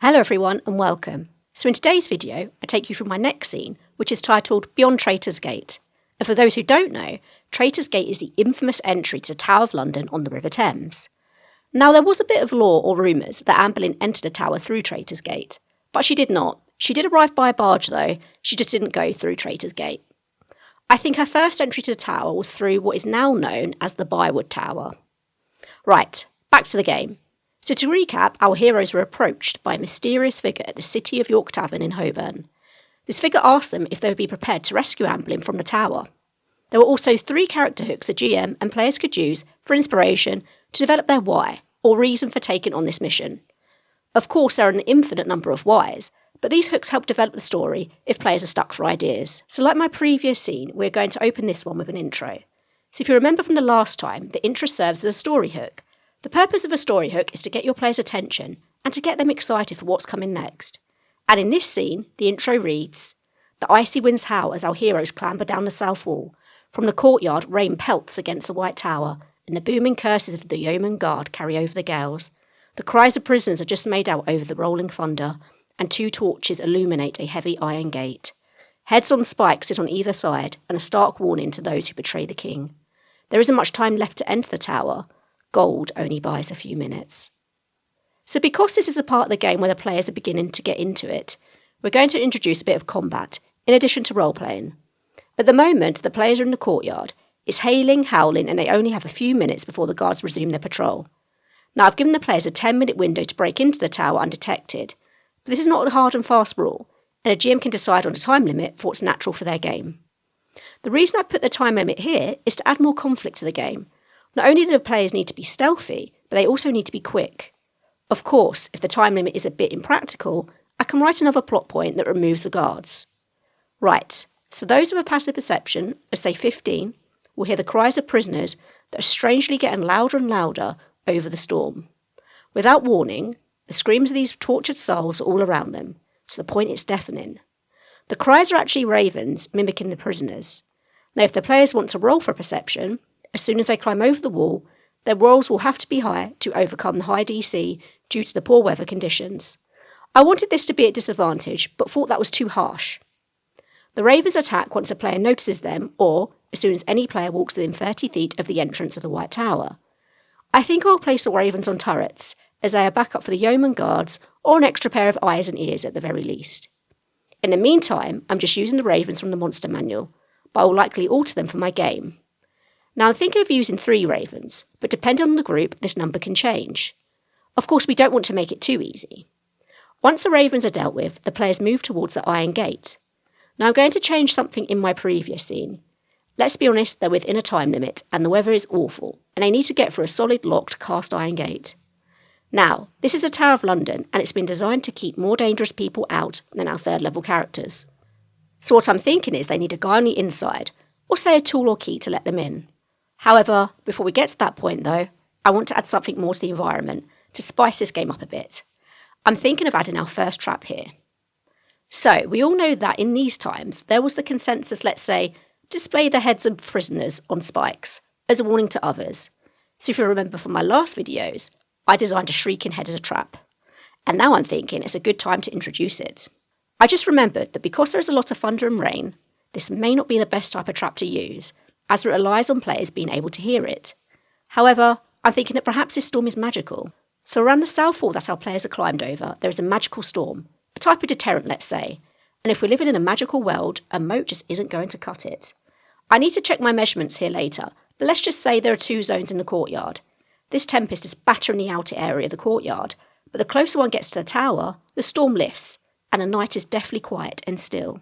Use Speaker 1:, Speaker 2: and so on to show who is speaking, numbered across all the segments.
Speaker 1: Hello everyone and welcome. So in today's video, I take you through my next scene, which is titled Beyond Traitor's Gate. And for those who don't know, Traitor's Gate is the infamous entry to the Tower of London on the River Thames. Now there was a bit of lore or rumours that Anne Boleyn entered the tower through Traitor's Gate, but she did not. She did arrive by a barge though, she just didn't go through Traitor's Gate. I think her first entry to the tower was through what is now known as the Bywood Tower. Right, back to the game. So to recap, our heroes were approached by a mysterious figure at the Cittie of Yorke tavern in Holborn. This figure asked them if they would be prepared to rescue Anne Boleyn from the tower. There were also 3 character hooks the GM and players could use for inspiration to develop their why, or reason for taking on this mission. Of course, there are an infinite number of whys, but these hooks help develop the story if players are stuck for ideas. So like my previous scene, we're going to open this one with an intro. So if you remember from the last time, the intro serves as a story hook. The purpose of a story hook is to get your players' attention and to get them excited for what's coming next. And in this scene, the intro reads, "The icy winds howl as our heroes clamber down the south wall. From the courtyard, rain pelts against the White Tower, and the booming curses of the Yeoman Guard carry over the gales. The cries of prisoners are just made out over the rolling thunder, and 2 torches illuminate a heavy iron gate. Heads on spikes sit on either side, and a stark warning to those who betray the king. There isn't much time left to enter the tower. Gold only buys a few minutes." So because this is a part of the game where the players are beginning to get into it, we're going to introduce a bit of combat, in addition to role-playing. At the moment, the players are in the courtyard. It's hailing, howling, and they only have a few minutes before the guards resume their patrol. Now, I've given the players a 10-minute window to break into the tower undetected, but this is not a hard and fast rule, and a GM can decide on a time limit for what's natural for their game. The reason I've put the time limit here is to add more conflict to the game. Not only do the players need to be stealthy, but they also need to be quick. Of course, if the time limit is a bit impractical, I can write another plot point that removes the guards. Right, so those with a passive perception of say 15 will hear the cries of prisoners that are strangely getting louder and louder over the storm. Without warning, the screams of these tortured souls are all around them, to the point it's deafening. The cries are actually ravens mimicking the prisoners. Now if the players want to roll for perception, as soon as they climb over the wall, their rolls will have to be high to overcome the high DC due to the poor weather conditions. I wanted this to be at disadvantage, but thought that was too harsh. The ravens attack once a player notices them, or as soon as any player walks within 30 feet of the entrance of the White Tower. I think I'll place the ravens on turrets, as they are backup for the Yeoman Guards, or an extra pair of eyes and ears at the very least. In the meantime, I'm just using the ravens from the monster manual, but I will likely alter them for my game. Now I'm thinking of using 3 ravens, but depending on the group, this number can change. Of course, we don't want to make it too easy. Once the ravens are dealt with, the players move towards the iron gate. Now I'm going to change something in my previous scene. Let's be honest, they're within a time limit, and the weather is awful, and they need to get through a solid locked cast iron gate. Now, this is a Tower of London, and it's been designed to keep more dangerous people out than our 3rd level characters. So what I'm thinking is they need a guy on the inside, or say a tool or key to let them in. However, before we get to that point though, I want to add something more to the environment to spice this game up a bit. I'm thinking of adding our first trap here. So, we all know that in these times, there was the consensus, let's say, display the heads of prisoners on spikes, as a warning to others. So if you remember from my last videos, I designed a shrieking head as a trap. And now I'm thinking it's a good time to introduce it. I just remembered that because there is a lot of thunder and rain, this may not be the best type of trap to use, as it relies on players being able to hear it. However, I'm thinking that perhaps this storm is magical. So around the south wall that our players have climbed over, there is a magical storm, a type of deterrent, let's say. And if we're living in a magical world, a moat just isn't going to cut it. I need to check my measurements here later, but let's just say there are 2 zones in the courtyard. This tempest is battering the outer area of the courtyard, but the closer one gets to the tower, the storm lifts, and the night is deathly quiet and still.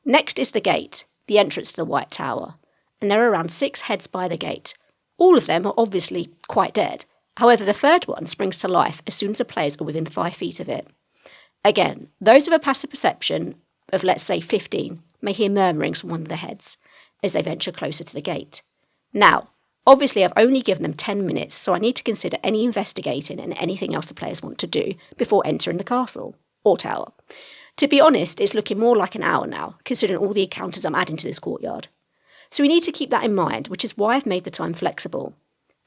Speaker 1: Next is the gate, the entrance to the White Tower. And there are around 6 heads by the gate. All of them are obviously quite dead. However, the 3rd one springs to life as soon as the players are within 5 feet of it. Again, those with a passive perception of, let's say, 15 may hear murmurings from one of the heads as they venture closer to the gate. Now, obviously I've only given them 10 minutes, so I need to consider any investigating and anything else the players want to do before entering the castle, or tower. To be honest, it's looking more like an hour now, considering all the encounters I'm adding to this courtyard. So we need to keep that in mind, which is why I've made the time flexible.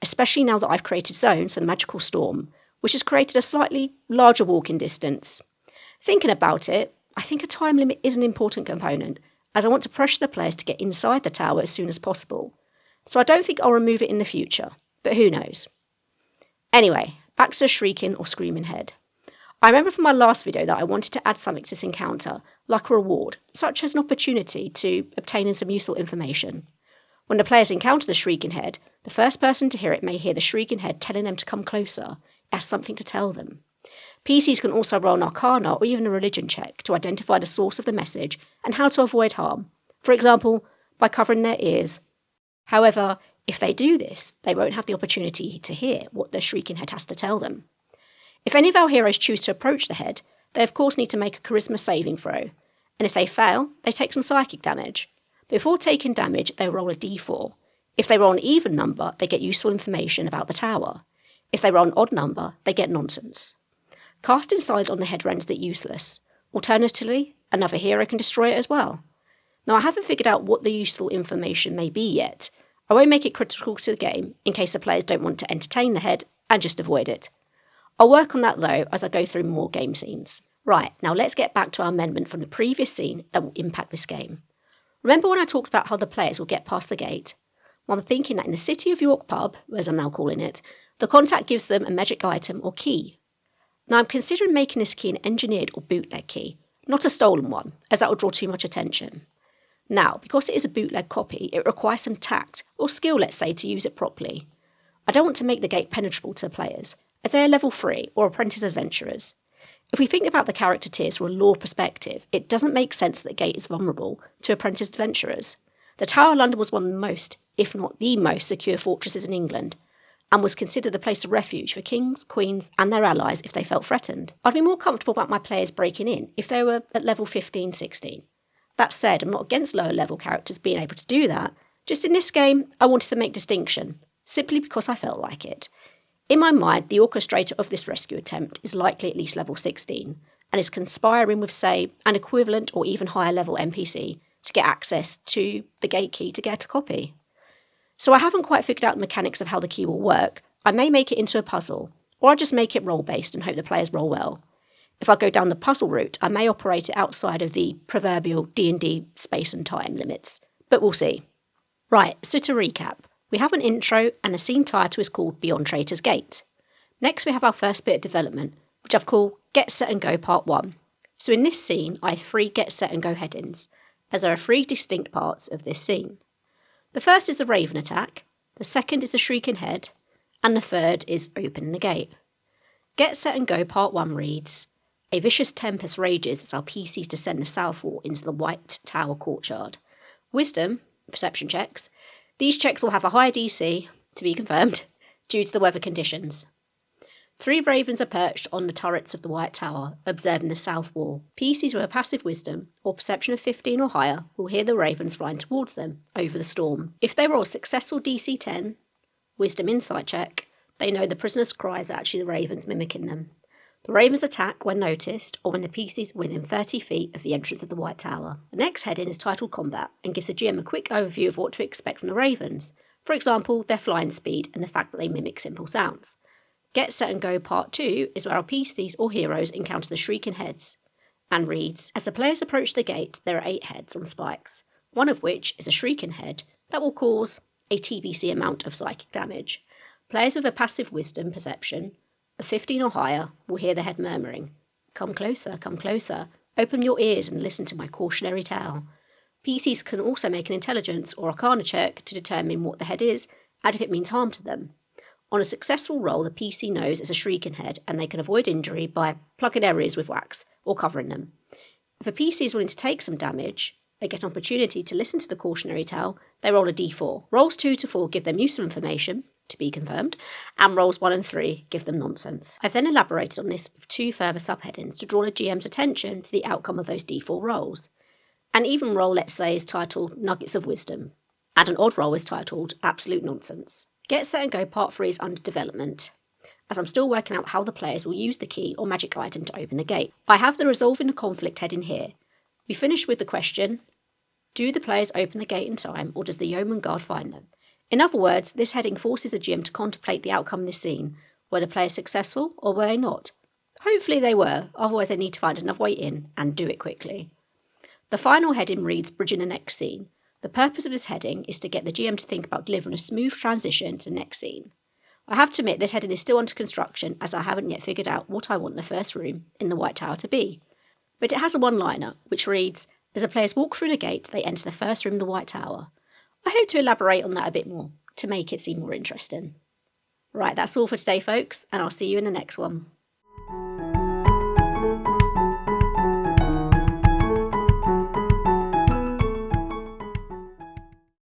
Speaker 1: Especially now that I've created zones for the magical storm, which has created a slightly larger walking distance. Thinking about it, I think a time limit is an important component, as I want to pressure the players to get inside the tower as soon as possible. So I don't think I'll remove it in the future, but who knows. Anyway, back to the shrieking or screaming head. I remember from my last video that I wanted to add something to this encounter, like a reward, such as an opportunity to obtain some useful information. When the players encounter the shrieking head, the first person to hear it may hear the shrieking head telling them to come closer, as something to tell them. PCs can also roll an arcana or even a religion check to identify the source of the message and how to avoid harm, for example, by covering their ears. However, if they do this, they won't have the opportunity to hear what the shrieking head has to tell them. If any of our heroes choose to approach the head, they of course need to make a charisma saving throw, and if they fail, they take some psychic damage. Before taking damage, they roll a d4. If they roll an even number, they get useful information about the tower. If they roll an odd number, they get nonsense. Casting Silent on the head renders it useless. Alternatively, another hero can destroy it as well. Now, I haven't figured out what the useful information may be yet. I won't make it critical to the game in case the players don't want to entertain the head and just avoid it. I'll work on that though as I go through more game scenes. Right, now let's get back to our amendment from the previous scene that will impact this game. Remember when I talked about how the players will get past the gate? Well, I'm thinking that in the Cittie of Yorke pub, as I'm now calling it, the contact gives them a magic item or key. Now I'm considering making this key an engineered or bootleg key, not a stolen one, as that will draw too much attention. Now, because it is a bootleg copy, it requires some tact, or skill let's say, to use it properly. I don't want to make the gate penetrable to the players, as they are level 3 or apprentice adventurers. If we think about the character tiers from a lore perspective, it doesn't make sense that the gate is vulnerable to apprentice adventurers. The Tower of London was one of the most, if not the most, secure fortresses in England, and was considered a place of refuge for kings, queens and their allies if they felt threatened. I'd be more comfortable about my players breaking in if they were at level 15, 16. That said, I'm not against lower level characters being able to do that, just in this game I wanted to make distinction, simply because I felt like it. In my mind, the orchestrator of this rescue attempt is likely at least level 16, and is conspiring with, say, an equivalent or even higher level NPC to get access to the gate key to get a copy. So I haven't quite figured out the mechanics of how the key will work. I may make it into a puzzle, or I'll just make it roll-based and hope the players roll well. If I go down the puzzle route, I may operate it outside of the proverbial D&D space and time limits, but we'll see. Right, so to recap, we have an intro and the scene title is called Beyond Traitor's Gate. Next we have our first bit of development, which I've called Get Set and Go Part 1. So in this scene I have 3 Get Set and Go head-ins, as there are 3 distinct parts of this scene. The first is the Raven attack, the second is the Shrieking Head, and the third is opening the gate. Get Set and Go Part 1 reads, a vicious tempest rages as our PCs descend the south wall into the White Tower courtyard. Wisdom, perception checks. These checks will have a higher DC, to be confirmed, due to the weather conditions. 3 ravens are perched on the turrets of the White Tower, observing the south wall. PCs with a passive wisdom, or perception of 15 or higher, will hear the ravens flying towards them, over the storm. If they roll a successful DC 10, wisdom insight check, they know the prisoner's cries are actually the ravens mimicking them. The ravens attack when noticed, or when the PCs are within 30 feet of the entrance of the White Tower. The next heading is titled Combat, and gives the GM a quick overview of what to expect from the ravens. For example, their flying speed and the fact that they mimic simple sounds. Get Set and Go Part 2 is where our PCs or heroes encounter the Shrieking Heads, and reads, as the players approach the gate, there are 8 heads on spikes, one of which is a Shrieking Head that will cause a TBC amount of psychic damage. Players with a passive wisdom perception of 15 or higher will hear the head murmuring, come closer, open your ears and listen to my cautionary tale. PCs can also make an intelligence or arcana check to determine what the head is and if it means harm to them. On a successful roll, the PC knows it's a Shrieking Head and they can avoid injury by plugging their ears with wax or covering them. If a PC is willing to take some damage, they get an opportunity to listen to the cautionary tale, they roll a d4. Rolls 2 to 4 give them useful information, to be confirmed, and rolls 1 and 3 give them nonsense. I've then elaborated on this with 2 further subheadings to draw the GM's attention to the outcome of those d4 rolls. An even roll, let's say, is titled Nuggets of Wisdom, and an odd roll is titled Absolute Nonsense. Get Set and Go Part 3 is under development, as I'm still working out how the players will use the key or magic item to open the gate. I have the Resolving the Conflict heading here. We finish with the question, do the players open the gate in time, or does the Yeoman Guard find them? In other words, this heading forces a GM to contemplate the outcome of this scene, Were the players successful or were they not? Hopefully they were, otherwise they need to find another way in and do it quickly. The final heading reads Bridging the Next Scene. The purpose of this heading is to get the GM to think about delivering a smooth transition to the next scene. I have to admit this heading is still under construction as I haven't yet figured out what I want the first room in the White Tower to be. But it has a one-liner which reads, as the players walk through the gate, they enter the first room of the White Tower. I hope to elaborate on that a bit more to make it seem more interesting. Right, that's all for today folks, and I'll see you in the next one.